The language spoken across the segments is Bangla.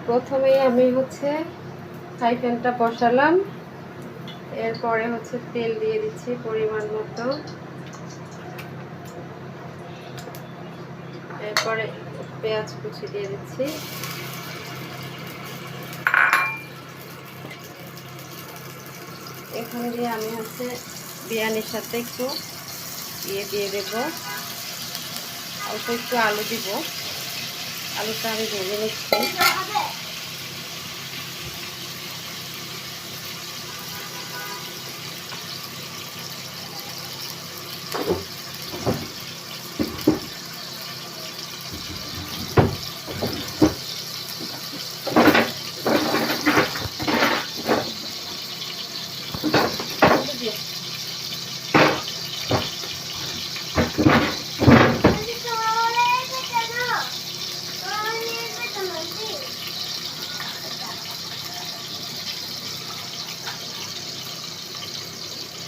প্রথমেই আমি হচ্ছে ফ্রাই প্যানটা বসালাম, এরপরে হচ্ছে তেল দিয়ে দিচ্ছি পরিমাণ মতো, এরপরে পেঁয়াজ কুচি দিয়ে দিচ্ছি, এখানে দিয়ে আমি হচ্ছে বিরিয়ানির সাথে একটু দিয়ে দেব, অল্প একটু আলু দিব, আলুটা আমি ভেজে নিচ্ছি।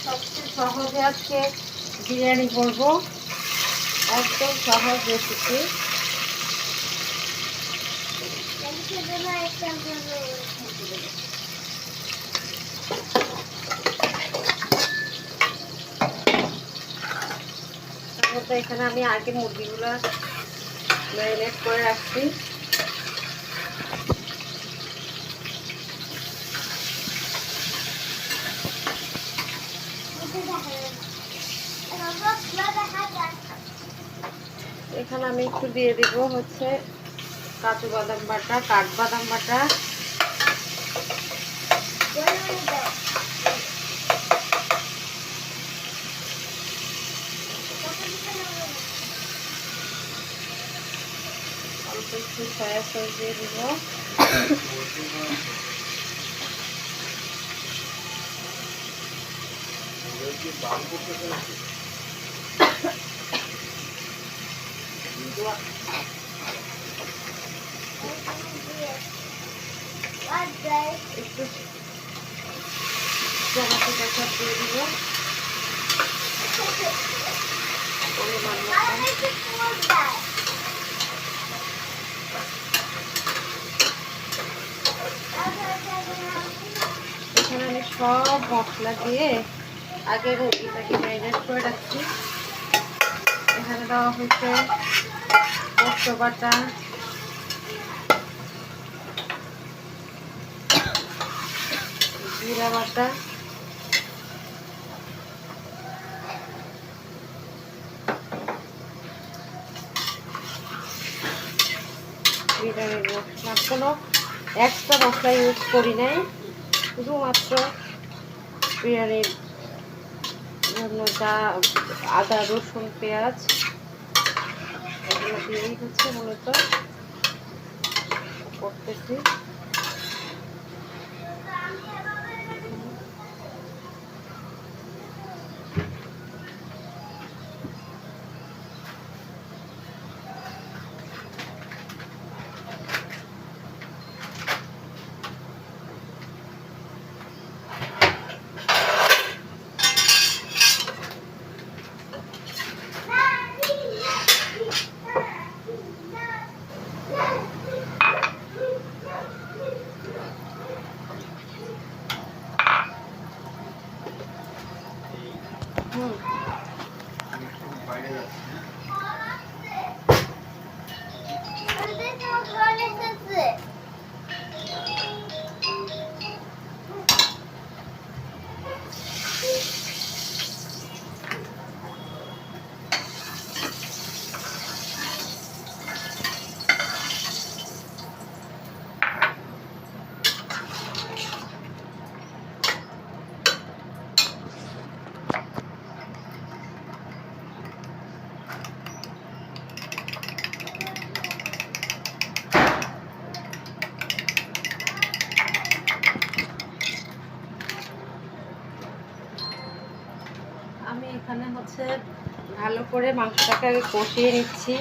সবচেয়ে সহজে আজকে বিরিয়ানি করব, একদম সহজ রেসিপি। এখানে আমি আগে মুরগিগুলো ম্যারিনেট করে রাখছি, এখানে আমি একটু দিয়ে দিব হচ্ছে কাজু বাদাম বাটা, কাঠবাদাম বাটা, অল্প একটু সয়া সস দিয়ে দিব, একটু টমেটো কেচাপ দিয়ে দিব, পরিমাণ মতো। এখানে আমি সব মশলা দিয়ে আগে মুরগিটাকে ম্যারিনেট করে রাখছি। এখানে দেওয়া হয়েছে পোস্ত বাটা, জিরা বাটা, বিরিয়ানির মশলা, কোনো এক্সট্রা মশলা ইউজ করি নাই, শুধুমাত্র বিরিয়ানির জন্য যা আদা রসুন পেঁয়াজ এগুলো দিয়েই হচ্ছে মূলত করতেছি। আমি এখানে হচ্ছে ভালো করে মাংসটাকে আগে কষিয়ে নিচ্ছি,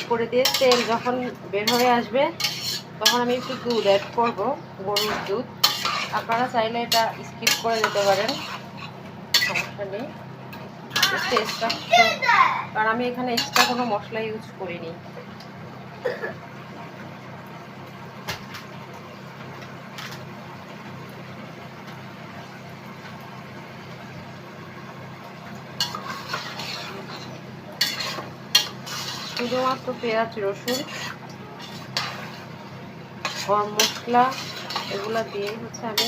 করে দিয়ে তেল যখন বের হয়ে আসবে তখন আমি একটু দুধ অ্যাড করব, গরুর দুধ। আপনারা চাইলে এটা স্কিপ করে যেতে পারেন, সমস্যা নেই। টেস্টটা, কারণ আমি এখানে এক্সট্রা কোনো মশলা ইউজ করিনি। শুধুমাত্র পেঁয়াজ, রসুন, গরম মশলা এগুলো দিয়েই হচ্ছে আমি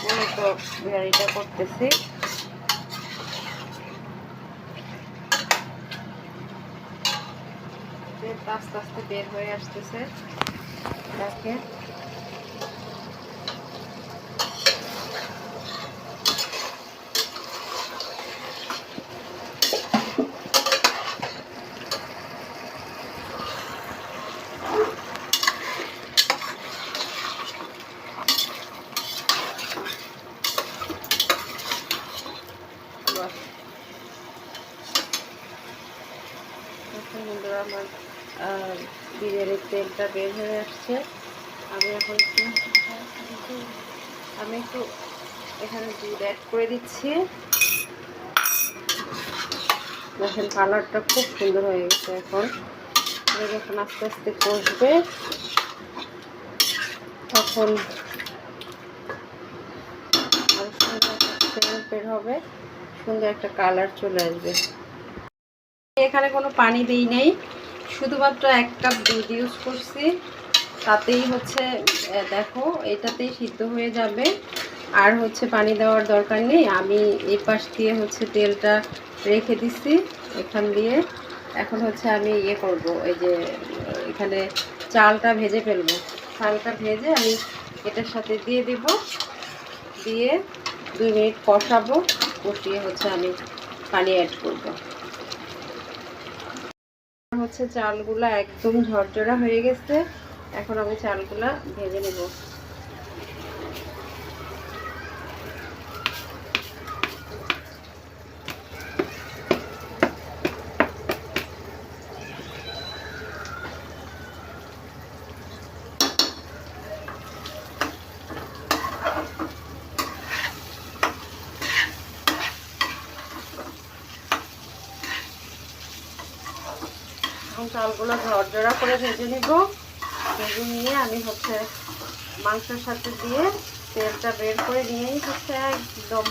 মূলত বিরিয়ানিটা করতেছি। আস্তে আস্তে বের হয়ে আসতেছে, দেখেন। আমার বিরিয়ানির তেলটা বের হয়ে আসছে। আমি একটু এখানে দুধ অ্যাড করে দিচ্ছি। দেখেন কালারটা খুব সুন্দর হয়ে গেছে। এখন যখন আস্তে আস্তে কষবে তখন আরো সুন্দর তেল বের হবে, সুন্দর একটা কালার চলে আসবে। এখানে কোনো পানি দিই নাই, শুধুমাত্র 1 কাপ দুধ ইউজ করছি। তাতেই হচ্ছে দেখো এটাতেই সিদ্ধ হয়ে যাবে, আর হচ্ছে পানি দেওয়ার দরকার নেই। আমি এই পাশ দিয়ে হচ্ছে তেলটা রেখে দিচ্ছি এখান দিয়ে। এখন হচ্ছে আমি ইয়ে করব, এই যে এখানে চালটা ভেজে ফেলবো। চালটা ভেজে আমি এটার সাথে দিয়ে দেব, দিয়ে 2 মিনিট কষাবো। কষিয়ে হচ্ছে আমি পানি অ্যাড করব। হচ্ছে চালগুলা একদম ঝরঝরা হয়ে গেছে। এখন আমি চালগুলা ভেজে নেব। চালগুলো ঝরঝরা করে ভেজে নিব। ভেজে নিয়ে আমি হচ্ছে মাংসের সাথে দিয়ে তেলটা বের করে নিয়েই হচ্ছে একদম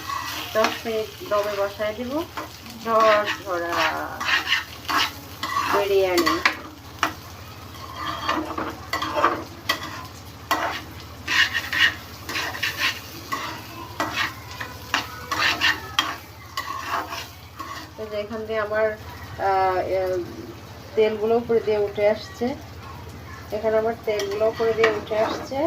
10 মিনিট দমে বসায় দিব। ঝরঝরা বিরিয়ানি। এখান দিয়ে আমার তেলগুলো উপরে দিয়ে উঠে আসছে। এখানে আমার তেলগুলো উপরে দিয়ে উঠে আসছে।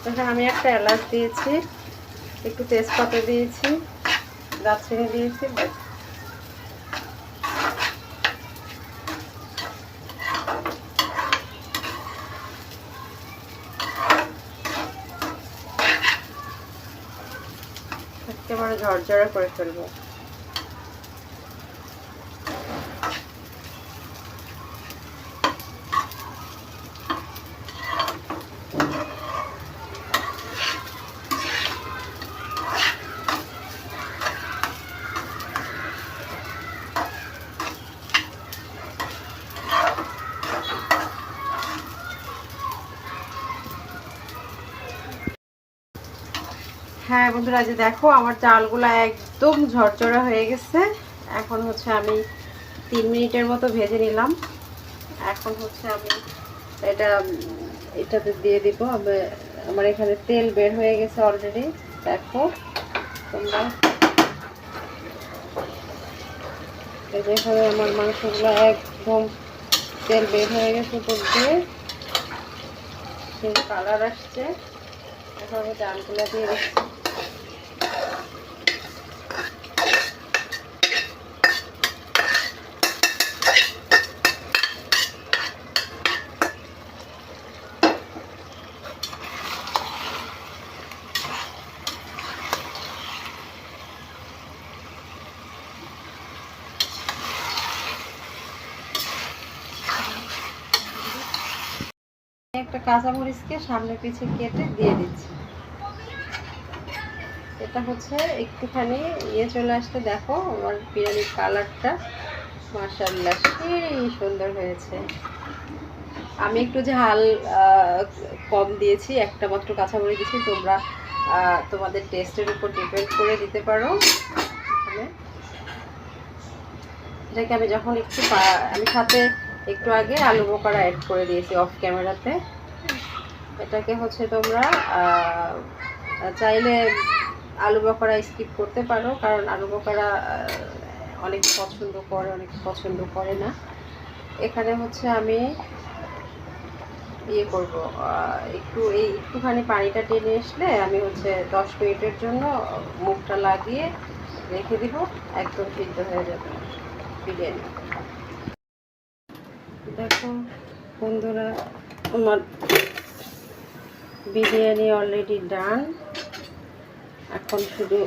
এখানে আমি একটা এলাচ দিয়েছি, একটু তেজপাতা দিয়েছি, দারচিনি দিয়েছি। একেবারে ঝরঝরা করে ফেলবো। হ্যাঁ বন্ধুরা, যে দেখো আমার চালগুলা একদম ঝরঝরা হয়ে গেছে। এখন হচ্ছে আমি 3 মিনিটের মতো ভেজে নিলাম। এখন হচ্ছে আমি এটাতে দিয়ে দিব। আমার এখানে তেল বের হয়ে গেছে অলরেডি, দেখো তোমরা। এখানে আমার মাংসগুলো একদম তেল বের হয়ে গেছে উপর দিয়ে, সেই কালার আসছে। এখন আমি চালগুলো দিয়ে দিচ্ছি। একটা কাঁচামরিচকে সামনে পিছে কেটে দিয়ে দিচ্ছি। এটা হচ্ছে একটুখানি ইয়ে চলে আসতে দেখো আমার বিরিয়ানির কালারটা মাশাআল্লাহ, সেই সুন্দর হয়েছে। আমি একটু ঝাল কম দিয়েছি, একটা মাত্র কাঁচামরিচ দিয়েছি। তোমরা তোমাদের টেস্টের উপর ডিপেন্ড করে দিতে পারো। এটাকে আমি যখন একটু আমি সাথে একটু আগে আলু বোখারা অ্যাড করে দিয়েছি অফ ক্যামেরাতে। এটাকে হচ্ছে তোমরা চাইলে আলু বোখারা স্কিপ করতে পারো, কারণ আলু বোখারা অনেক পছন্দ করে, অনেক পছন্দ করে না। এখানে হচ্ছে আমি ইয়ে করব, একটুখানি পানিটা টেনে আসলে আমি হচ্ছে 10 মিনিটের জন্য মুখটা লাগিয়ে রেখে দিব, একদম সিদ্ধ হয়ে যাবে বিরিয়ানি। দেখো বন্ধুরা, আমার বিরিয়ানি অলরেডি ডান। এখন শুধু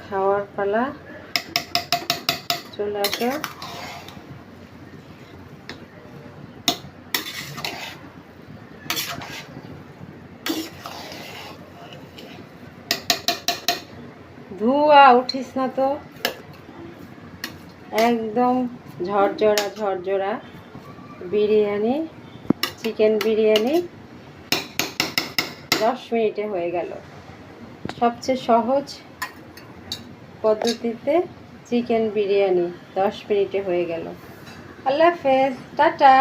খাওয়ার পালা, চলে আসো। ধোঁয়া উঠিস না তো, একদম ঝরঝরা ঝরঝরা বিরিয়ানি, চিকেন বিরিয়ানি 10 মিনিটে হয়ে গেল। সবচেয়ে সহজ পদ্ধতিতে চিকেন বিরিয়ানি 10 মিনিটে হয়ে গেল। আল্লাহ হাফেজ, টাটা।